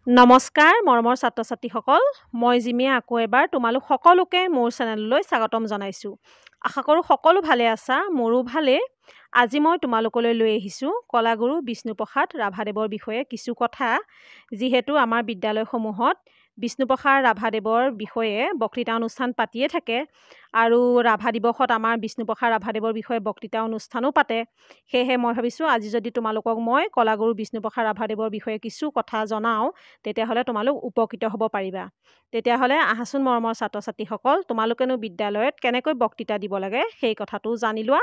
নমস্কাৰ মৰমৰ ছাত্ৰ ছাত্ৰীসকল মই জিমিয়ে আকৌ এবাৰ তোমালোক সকলোকে মোৰ চেনেললৈ স্বাগতম জনাইছোঁ। আশা কৰোঁ সকলো ভালে আছা, মোৰো ভালে। আজি মই তোমালোকলৈ লৈ আহিছোঁ কলাগুৰু বিষ্ণুপ্ৰসাদ ৰাভাদেৱৰ বিষয়ে কিছু কথা। যিহেতু আমাৰ বিদ্যালয়সমূহত বিষ্ণুপ্ৰসাদ ৰাভাদেৱৰ বিষয়ে বক্তৃতা অনুষ্ঠান পাতিয়ে থাকে আৰু ৰাভা দিৱসত আমাৰ বিষ্ণুপ্ৰসাদ ৰাভাদেৱৰ বিষয়ে বক্তৃতা অনুষ্ঠানো পাতে। সেয়েহে মই ভাবিছোঁ আজি যদি তোমালোকক মই কলাগুৰু বিষ্ণুপ্ৰসাদ ৰাভাদেৱৰ বিষয়ে কিছু কথা জনাওঁ তেতিয়াহ'লে তোমালোক উপকৃত হ'ব পাৰিবা। তেতিয়াহ'লে আহাচোন মৰমৰ ছাত্ৰ ছাত্ৰীসকল, তোমালোকেনো বিদ্যালয়ত কেনেকৈ বক্তৃতা দিব লাগে সেই কথাটো জানি লোৱা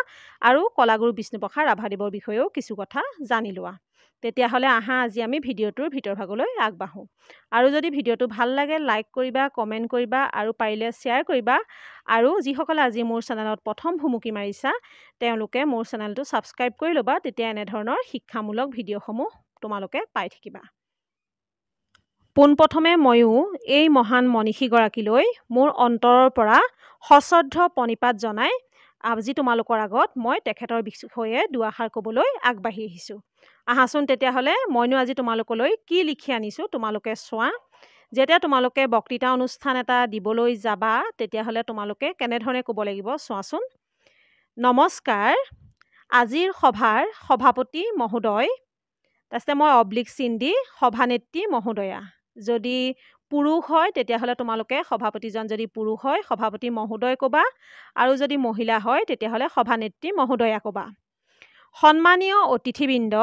আৰু কলাগুৰু বিষ্ণুপ্ৰসাদ ৰাভাদেৱৰ বিষয়েও কিছু কথা জানি লোৱা। তেতিয়াহ'লে আহা আজি আমি ভিডিঅ'টোৰ ভিতৰভাগলৈ আগবাঢ়োঁ। আৰু যদি ভিডিঅ'টো ভাল লাগে লাইক কৰিবা, কমেণ্ট কৰিবা আৰু পাৰিলে শ্বেয়াৰ কৰিবা। আৰু যিসকলে আজি মোৰ চেনেলত প্ৰথম ভুমুকি মাৰিছা তেওঁলোকে মোৰ চেনেলটো ছাবস্ক্ৰাইব কৰি ল'বা, তেতিয়া এনেধৰণৰ শিক্ষামূলক ভিডিঅ'সমূহ তোমালোকে পাই থাকিবা। পোনপ্ৰথমে ময়ো এই মহান মনীষীগৰাকীলৈ মোৰ অন্তৰৰ পৰা সশ্ৰদ্ধ প্ৰণিপাত জনাই আজি তোমালোকৰ আগত মই তেখেতৰ বিষয়ে দুআষাৰ ক'বলৈ আগবাঢ়ি আহিছোঁ। আহাচোন তেতিয়াহ'লে মইনো আজি তোমালোকলৈ কি লিখি আনিছোঁ তোমালোকে চোৱা। যেতিয়া তোমালোকে বক্তৃতা অনুষ্ঠান এটা দিবলৈ যাবা তেতিয়াহ'লে তোমালোকে কেনেধৰণে ক'ব লাগিব চোৱাচোন। নমস্কাৰ, আজিৰ সভাৰ সভাপতি মহোদয়, তাৰপিছতে মই অব্লিক চিন দি সভানেত্ৰী মহোদয়া। যদি পুৰুষ হয় তেতিয়াহ'লে তোমালোকে সভাপতিজন যদি পুৰুষ হয় সভাপতি মহোদয় ক'বা, আৰু যদি মহিলা হয় তেতিয়াহ'লে সভানেত্ৰী মহোদয়া ক'বা। সন্মানীয় অতিথিবৃন্দ,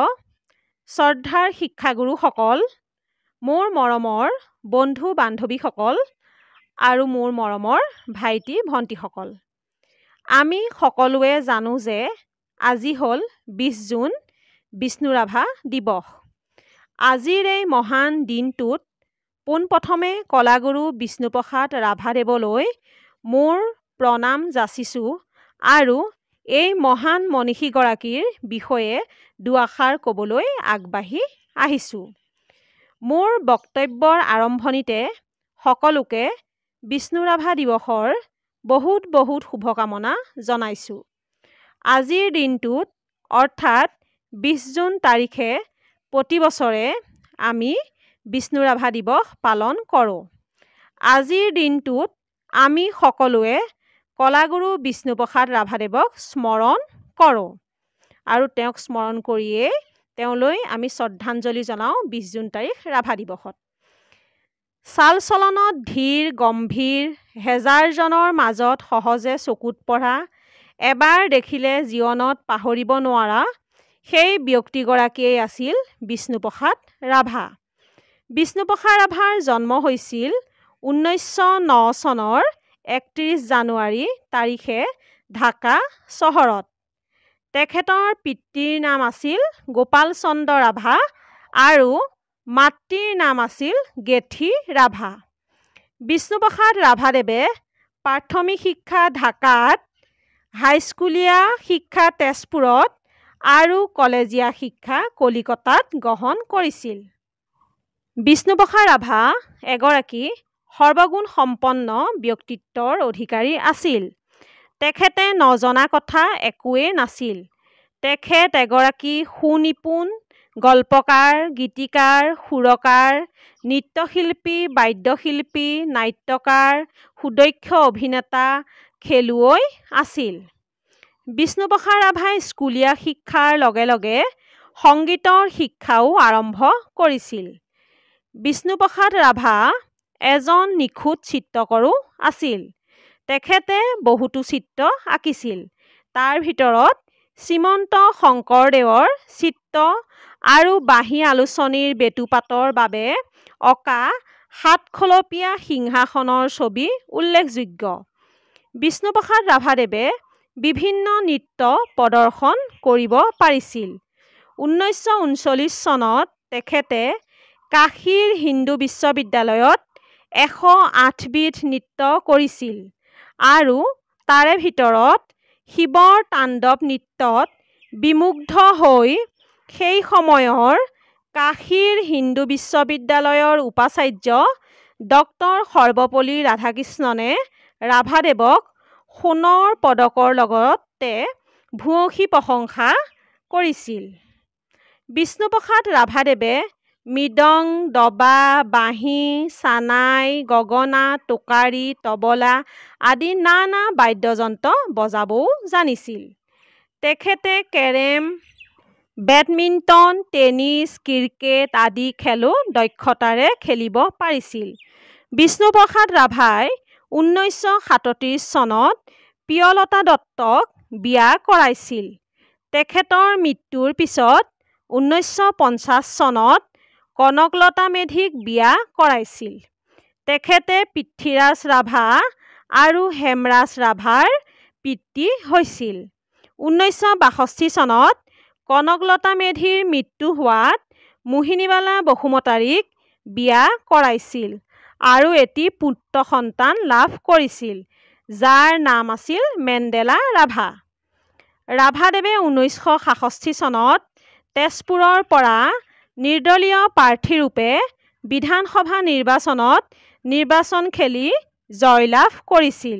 শ্ৰদ্ধাৰ শিক্ষাগুৰুসকল, মোৰ মৰমৰ বন্ধু বান্ধৱীসকল আৰু মোৰ মৰমৰ ভাইটি ভণ্টিসকল, আমি সকলোৱে জানো যে আজি হ'ল 20 জুন বিষ্ণু ৰাভা দিৱস। আজিৰ এই মহান দিনটোত পোনপ্ৰথমে কলাগুৰু বিষ্ণুপ্ৰসাদ ৰাভাদেৱলৈ মোৰ প্ৰণাম যাচিছোঁ আৰু এই মহান মনীষীগৰাকীৰ বিষয়ে দুআষাৰ ক'বলৈ আগবাঢ়ি আহিছোঁ। মোৰ বক্তব্যৰ আৰম্ভণিতে সকলোকে বিষ্ণু ৰাভা দিৱসৰ বহুত বহুত শুভকামনা জনাইছোঁ। আজিৰ দিনটোত অৰ্থাৎ 20 জুন তাৰিখে প্ৰতি বছৰে আমি বিষ্ণু ৰাভা দিৱস পালন কৰোঁ। আজিৰ দিনটোত আমি সকলোৱে কলাগুৰু বিষ্ণুপ্ৰসাদ ৰাভাদেৱক স্মৰণ কৰোঁ আৰু তেওঁক স্মৰণ কৰিয়েই তেওঁলৈ আমি শ্ৰদ্ধাঞ্জলি জনাওঁ 20 জুন তাৰিখ ৰাভা দিৱসত। চাল চলনত ধীৰ গম্ভীৰ, হেজাৰজনৰ মাজত সহজে চকুত পৰা, এবাৰ দেখিলে জীৱনত পাহৰিব নোৱাৰা সেই ব্যক্তিগৰাকীয়েই আছিল বিষ্ণুপ্ৰসাদ ৰাভা। বিষ্ণুপ্ৰসাদ ৰাভাৰ জন্ম হৈছিল 1909 চনৰ 31 জানুৱাৰী তাৰিখে ঢাকা চহৰত। তেখেতৰ পিতৃৰ নাম আছিল গোপাল চন্দ্ৰ ৰাভা আৰু মাতৃৰ নাম আছিল গেঠী ৰাভা। বিষ্ণুপ্ৰসাদ ৰাভাদেৱে প্ৰাথমিক শিক্ষা ঢাকাত, হাইস্কুলীয়া শিক্ষা তেজপুৰত আৰু কলেজীয়া শিক্ষা কলিকতাত গ্ৰহণ কৰিছিল। বিষ্ণুপ্ৰসাদ ৰাভা এগৰাকী সৰ্বগুণ সম্পন্ন ব্যক্তিত্বৰ অধিকাৰী আছিল। তেখেতে নজনা কথা একোৱেই নাছিল। তেখেত এগৰাকী সুনিপুণ গল্পকাৰ, গীতিকাৰ, সুৰকাৰ, নৃত্যশিল্পী, বাদ্যশিল্পী, নাট্যকাৰ, সুদক্ষ অভিনেতা, খেলুৱৈ আছিল। বিষ্ণুপ্ৰসাদ ৰাভাই স্কুলীয়া শিক্ষাৰ লগে লগে সংগীতৰ শিক্ষাও আৰম্ভ কৰিছিল। বিষ্ণুপ্ৰসাদ ৰাভা এজন নিখুঁত চিত্ৰকৰো আছিল। তেখেতে বহুতো চিত্ৰ আঁকিছিল। তাৰ ভিতৰত শ্ৰীমন্ত শংকৰদেৱৰ চিত্ৰ আৰু বাঁহী আলোচনীৰ বেটুপাতৰ বাবে অঁকা 7খলপীয়া সিংহাসনৰ ছবি উল্লেখযোগ্য। বিষ্ণুপ্ৰসাদ ৰাভাদেৱে বিভিন্ন নৃত্য প্ৰদৰ্শন কৰিব পাৰিছিল। 1939 চনত তেখেতে কাশীৰ হিন্দু বিশ্ববিদ্যালয়ত 108 বিধ নৃত্য কৰিছিল আৰু তাৰে ভিতৰত শিৱৰ তাণ্ডৱ নৃত্যত বিমুগ্ধ হৈ সেই সময়ৰ কাশীৰ হিন্দু বিশ্ববিদ্যালয়ৰ উপাচাৰ্য ডক্টৰ সৰ্বপল্লী ৰাধাকৃষ্ণনে ৰাভাদেৱক সোণৰ পদকৰ লগতে ভূয়সী প্ৰশংসা কৰিছিল। বিষ্ণুপ্ৰসাদ ৰাভাদেৱে মৃদং, দবা, বাঁহী, চানাই, গগনা, টোকাৰী, তবলা আদি নানা বাদ্যযন্ত্ৰ বজাবও জানিছিল। তেখেতে কেৰেম, বেডমিণ্টন, টেনিছ, ক্ৰিকেট আদি খেলো দক্ষতাৰে খেলিব পাৰিছিল। বিষ্ণুপ্ৰসাদ ৰাভাই 1937 চনত প্ৰিয়লতা দত্তক বিয়া কৰাইছিল। তেখেতৰ মৃত্যুৰ পিছত 1950 চনত কনকলতা মেধিক বিয়া কৰাইছিল। তেখেতে পৃথ্বীৰাজ ৰাভা আৰু হেমৰাজ ৰাভাৰ পিতৃ হৈছিল। 1962 চনত কনকলতা মেধিৰ মৃত্যু হোৱাত মোহিনীবালা বসুমতাৰীক বিয়া কৰাইছিল আৰু এটি পুত্ৰ সন্তান লাভ কৰিছিল, যাৰ নাম আছিল মেণ্ডেলা ৰাভা। ৰাভাদেৱে 1966 চনত তেজপুৰৰ পৰা নিৰ্দলীয় প্ৰাৰ্থীৰূপে বিধানসভা নিৰ্বাচনত নিৰ্বাচন খেলি জয়লাভ কৰিছিল।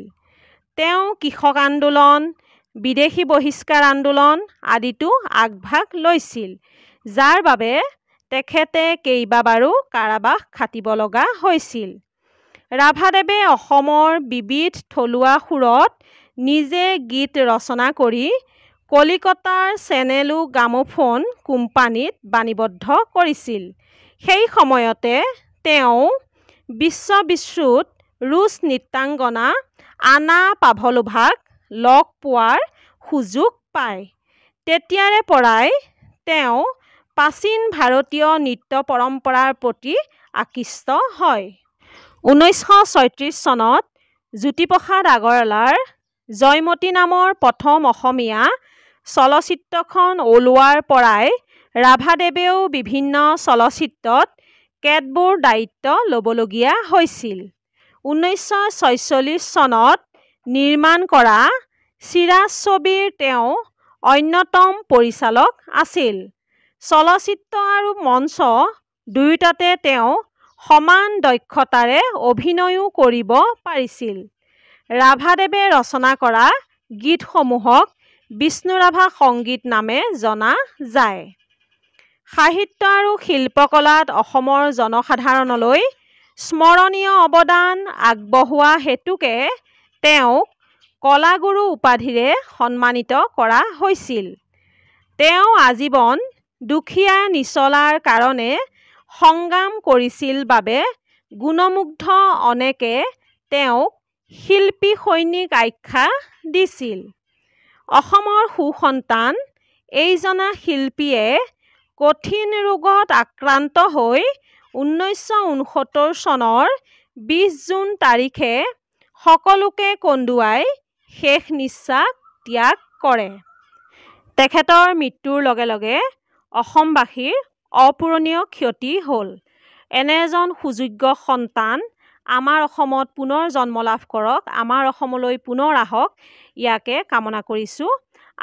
তেওঁ কৃষক আন্দোলন, বিদেশী বহিষ্কাৰ আন্দোলন আদিতো আগভাগ লৈছিল, যাৰ বাবে তেখেতে কেইবাবাৰো কাৰাবাস খাটিব লগা হৈছিল। ৰাভাদেৱে অসমৰ বিবিধ থলুৱা সুৰত নিজে গীত ৰচনা কৰি কলিকতাৰ চেনেলু গ্ৰামোফোন কোম্পানীত বাণীবদ্ধ কৰিছিল। সেই সময়তে তেওঁ বিশ্ববিশ্ৰুত ৰুছ নৃত্যাংগনা আনা পাভলোভাক লগ পোৱাৰ সুযোগ পায়। তেতিয়াৰে পৰাই তেওঁ প্ৰাচীন ভাৰতীয় নৃত্য পৰম্পৰাৰ প্ৰতি আকৃষ্ট হয়। 1936 চনত জ্যোতিপ্ৰসাদ আগৰৱালাৰ জয়মতী নামৰ প্ৰথম অসমীয়া চলচ্চিত্ৰখন ওলোৱাৰ পৰাই ৰাভাদেৱেও বিভিন্ন চলচ্চিত্ৰত কেতবোৰ দায়িত্ব ল'বলগীয়া হৈছিল। 1946 চনত নিৰ্মাণ কৰা চিৰাজ ছবিৰ তেওঁ অন্যতম পৰিচালক আছিল। চলচ্চিত্ৰ আৰু মঞ্চ দুয়োটাতে তেওঁ সমান দক্ষতাৰে অভিনয়ো কৰিব পাৰিছিল। ৰাভাদেৱে ৰচনা কৰা গীতসমূহক বিষ্ণু ৰাভা সংগীত নামে জনা যায়। সাহিত্য আৰু শিল্পকলাত অসমৰ জনসাধাৰণলৈ স্মৰণীয় অৱদান আগবঢ়োৱা হেতুকে তেওঁক কলাগুৰু উপাধিৰে সন্মানিত কৰা হৈছিল। তেওঁ আজীৱন দুখীয়া নিচলাৰ কাৰণে সংগ্ৰাম কৰিছিল বাবে গুণমুগ্ধ অনেকে তেওঁক শিল্পী সৈনিক আখ্যা দিছিল। অসমৰ সুসন্তান এইজনা শিল্পীয়ে কঠিন ৰোগত আক্ৰান্ত হৈ 1969 চনৰ 20 জুন তাৰিখে সকলোকে কন্দুৱাই শেষ নিশ্বাস ত্যাগ কৰে। তেখেতৰ মৃত্যুৰ লগে লগে অসমবাসীৰ অপূৰণীয় ক্ষতি হ'ল। এনে এজন সুযোগ্য সন্তান আমাৰ অসমত পুনৰ জন্ম লাভ কৰক, আমাৰ অসমলৈ পুনৰ আহক, ইয়াকে কামনা কৰিছোঁ।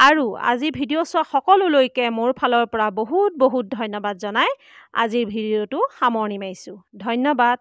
আৰু আজি ভিডিঅ' চোৱা সকলোলৈকে মোৰ ফালৰ পৰা বহুত বহুত ধন্যবাদ জনাই আজিৰ ভিডিঅ'টো সামৰণি মাৰিছোঁ। ধন্যবাদ।